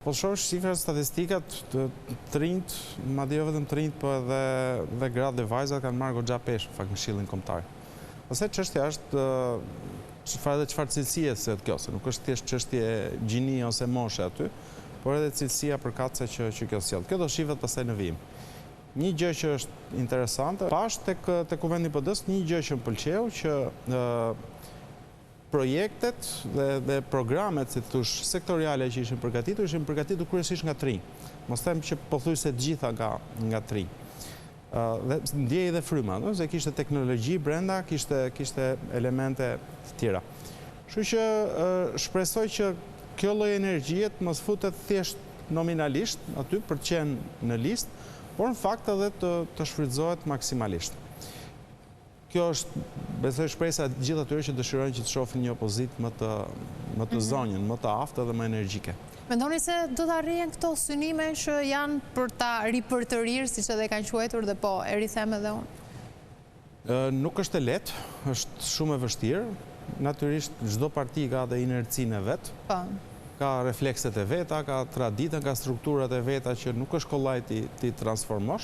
Po shohësh shifrat statistikat të rinjt, madje jo vetëm të rinjt, po edhe gratë dhe vajzat kanë marrë goxha peshë në Këshillin Kombëtar. Ose çështja është çfarë cilësie se kjo, se nuk është thjesht çështje gjini ose moshe aty, por edhe cilësia përkatëse që kjo sjell. Kjo do shihet pastaj në vijim. Një gjë që është interesante, pash tek Kuvendi i PD-s, një gjë që më pëlqeu që projektet dhe programet, si thosh, sektoriale që ishin përgatitur kryesisht nga TRI. Mos them që pothuajse të gjitha nga TRI. Dhe ndjej dhe fryma, se kishte teknologji brenda, kishte elemente të tjera. Kështu që shpresoj që kjo lloj energjie mos futet thjesht nominalisht aty për të qenë në listë, por në fakt edhe të shfrytëzohet maksimalisht. Kjo është, besoj, shpresa të gjithë atyre që dëshirojnë që të shohin një opozitë më të zonjën, më të aftë dhe më energjike. Mendoni se do të arrihen këto synime që janë për ta ripërtërir, siç edhe kanë quajtur, dhe po e rrithem edhe unë? Nuk është e lehtë, është shumë e vështirë. Natyrisht çdo parti ka dhe inercinë e vet. Ka reflekset e veta, ka traditën, ka strukturat e veta që nuk është kollaj ti transformosh.